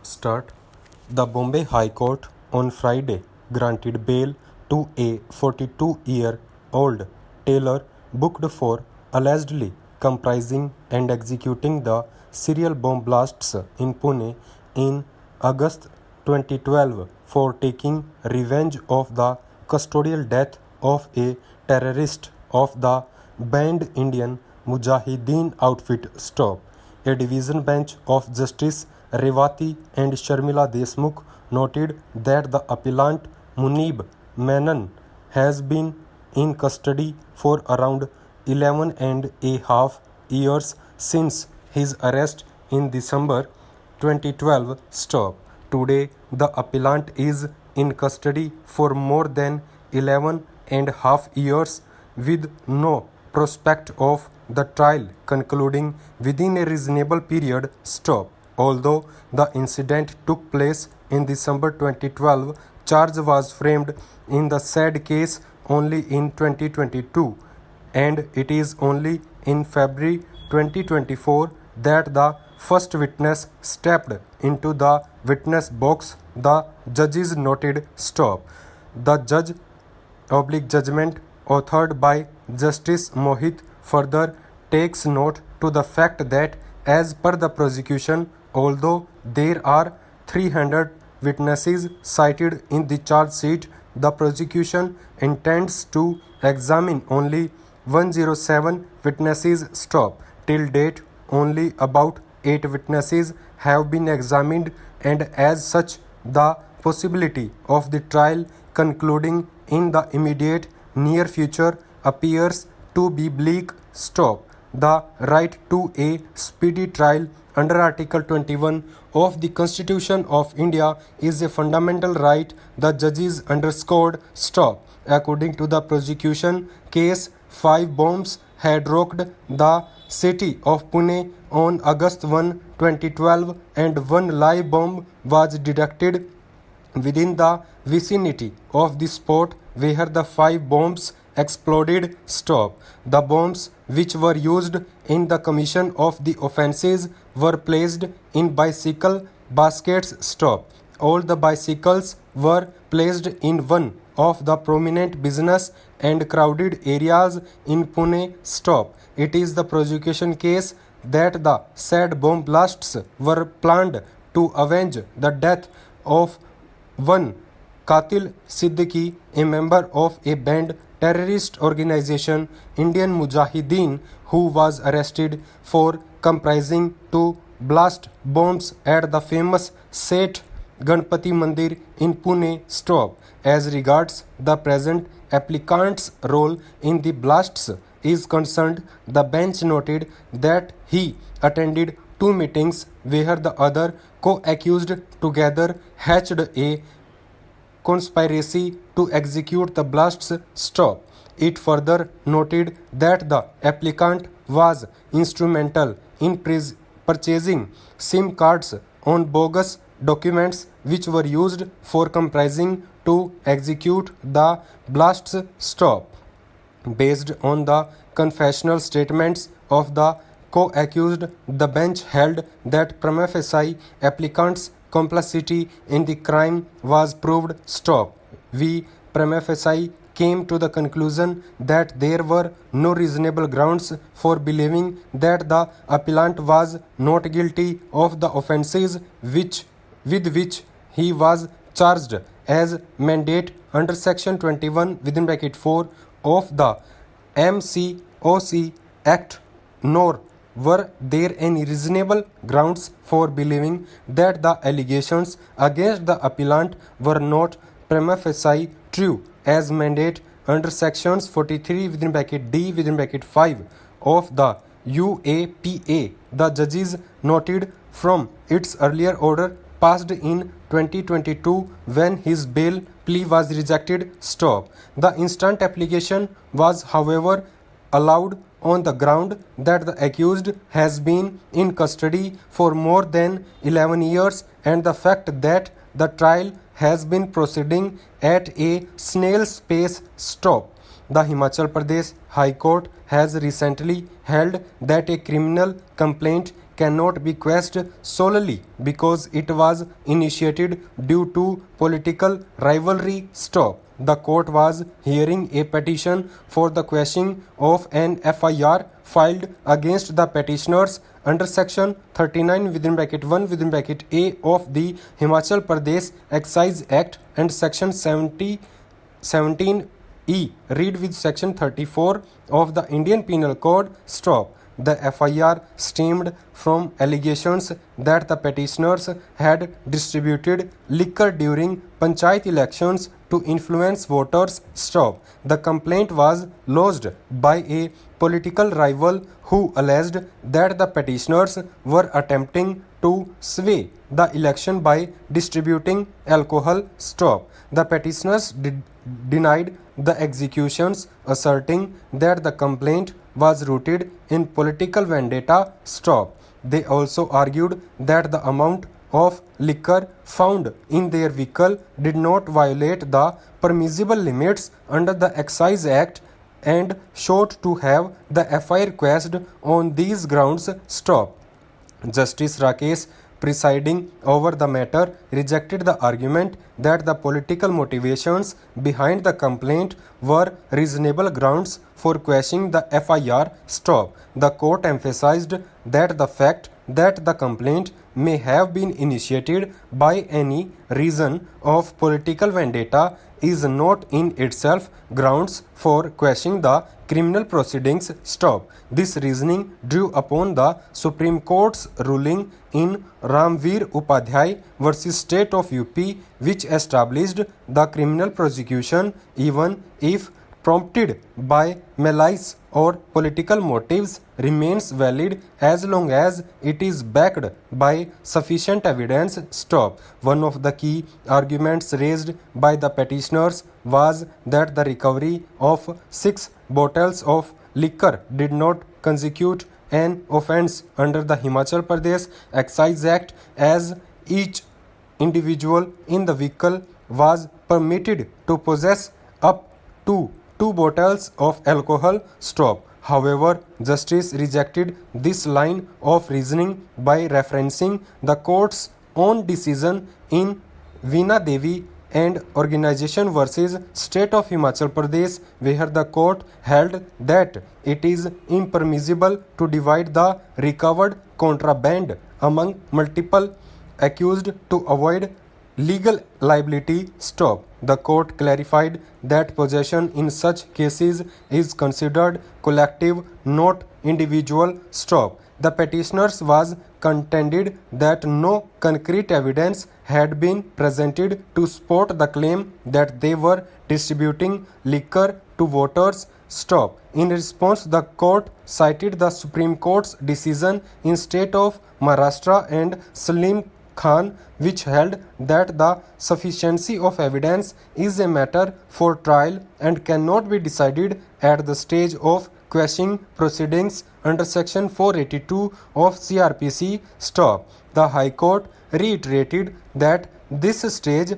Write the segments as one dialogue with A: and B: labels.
A: Start. The Bombay High Court on Friday granted bail to a 42-year-old tailor booked for allegedly comprising and executing the serial bomb blasts in Pune in August 2012 for taking revenge of the custodial death of a terrorist of the banned Indian Mujahideen outfit. Stop. A division bench of Justice Revati and Sharmila Desmukh noted that the appellant Munib Menon has been in custody for around 11 and a half years since his arrest in December 2012. Stop. Today, the appellant is in custody for more than 11 and a half years with no prospect of the trial concluding within a reasonable period. Stop. Although the incident took place in December 2012, charge was framed in the said case only in 2022, and it is only in February 2024 that the first witness stepped into the witness box, the judges noted. Stop. The judgment authored by Justice Mohit further takes note to the fact that as per the prosecution, although there are 300 witnesses cited in the charge sheet, the prosecution intends to examine only 107 witnesses. Stop. Till date, only about 8 witnesses have been examined, and as such, the possibility of the trial concluding in the immediate near future appears to be bleak. Stop. The right to a speedy trial under Article 21 of the Constitution of India is a fundamental right, the judges underscored. Stop. According to the prosecution case, 5 bombs had rocked the city of Pune on August 1, 2012, and 1 live bomb was detected within the vicinity of the spot where the 5 bombs exploded. Stop. The bombs which were used in the commission of the offences were placed in bicycle baskets. Stop. All the bicycles were placed in one of the prominent business and crowded areas in Pune. Stop. It is the prosecution case that the said bomb blasts were planned to avenge the death of one Qatil Siddiqui, a member of a banned terrorist organization Indian Mujahideen, who was arrested for comprising to blast bombs at the famous Seth Ganpati Mandir in Pune. Stop. As regards the present applicant's role in the blasts is concerned, the bench noted that he attended 2 meetings where the other co-accused together hatched a conspiracy to execute the blasts. Stop. It further noted that the applicant was instrumental in purchasing SIM cards on bogus documents which were used for comprising to execute the blasts. Stop. Based on the confessional statements of the co-accused, the bench held that prima facie applicant's complicity in the crime was proved. Stop. We prima facie came to the conclusion that there were no reasonable grounds for believing that the appellant was not guilty of the offences with which he was charged as mandate under Section 21 (4) of the MCOC Act, nor were there any reasonable grounds for believing that the allegations against the appellant were not prima facie true as mandate under Sections 43 (d) (5) of the UAPA. The judges noted from its earlier order passed in 2022 when his bail plea was rejected. Stop. The instant application was, however, allowed on the ground that the accused has been in custody for more than 11 years and the fact that the trial has been proceeding at a snail's pace. Stop. The Himachal Pradesh High Court has recently held that a criminal complaint cannot be quashed solely because it was initiated due to political rivalry. Stop. The court was hearing a petition for the quashing of an FIR filed against the petitioners under section 39 within bracket 1 within bracket A of the Himachal Pradesh Excise Act and section 17E read with section 34 of the Indian Penal Code. Stop. The FIR stemmed from allegations that the petitioners had distributed liquor during panchayat elections to influence voters. Stop. The complaint was lodged by a political rival who alleged that the petitioners were attempting to sway the election by distributing alcohol. Stop. The petitioners denied the executions, asserting that the complaint was rooted in political vendetta. Stop. They also argued that the amount of liquor found in their vehicle did not violate the permissible limits under the Excise Act and sought to have the FIR quashed on these grounds. Stop. Justice Rakesh, presiding over the matter, rejected the argument that the political motivations behind the complaint were reasonable grounds for quashing the FIR. Stop. The court emphasized that the fact that the complaint may have been initiated by any reason of political vendetta is not in itself grounds for quashing the criminal proceedings. Stop. This reasoning drew upon the Supreme Court's ruling in Ramveer Upadhyay versus State of UP, which established the criminal prosecution even if prompted by malice or political motives remains valid as long as it is backed by sufficient evidence. Stop. One of the key arguments raised by the petitioners was that the recovery of 6 bottles of liquor did not constitute an offence under the Himachal Pradesh Excise Act, as each individual in the vehicle was permitted to possess up to 2 bottles of alcohol. Stop. However, justice rejected this line of reasoning by referencing the court's own decision in Veena Devi and Organization versus State of Himachal Pradesh, where the court held that it is impermissible to divide the recovered contraband among multiple accused to avoid legal liability. Stop. The court clarified that possession in such cases is considered collective, not individual. Stop. The petitioners was contended that no concrete evidence had been presented to support the claim that they were distributing liquor to voters. Stop. In response, the court cited the Supreme Court's decision in State of Maharashtra and Salim Khan, which held that the sufficiency of evidence is a matter for trial and cannot be decided at the stage of quashing proceedings under section 482 of CRPC. Stop. The High Court reiterated that this stage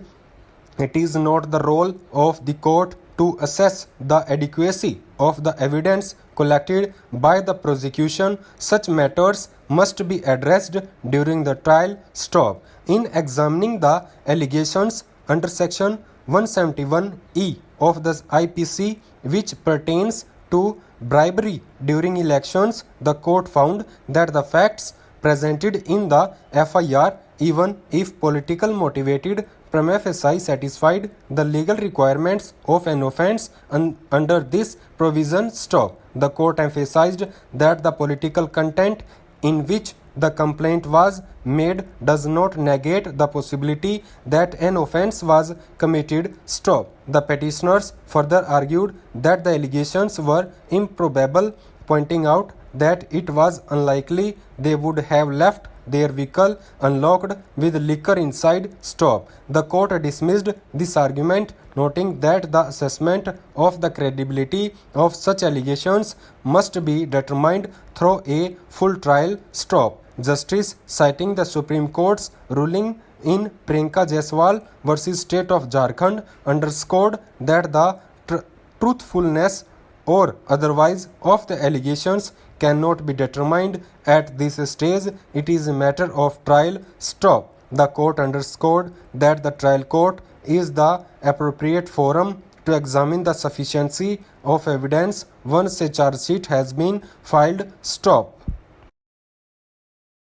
A: it is not the role of the court to assess the adequacy of the evidence collected by the prosecution. Such matters must be addressed during the trial. Stop. In examining the allegations under section 171E of the IPC, which pertains to bribery during elections, the court found that the facts presented in the FIR, even if political motivated, prima facie satisfied the legal requirements of an offence under this provision. Stop. The court emphasized that the political content in which the complaint was made does not negate the possibility that an offence was committed. Stop. The petitioners further argued that the allegations were improbable, pointing out that it was unlikely they would have left their vehicle unlocked with liquor inside. Stop. The court dismissed this argument, noting that the assessment of the credibility of such allegations must be determined through a full trial. Stop. Justice, citing the Supreme Court's ruling in Priyanka Jaiswal versus State of Jharkhand, underscored that the truthfulness or otherwise of the allegations cannot be determined at this stage. It is a matter of trial. Stop. The court underscored that the trial court is the appropriate forum to examine the sufficiency of evidence once a charge sheet has been filed. Stop.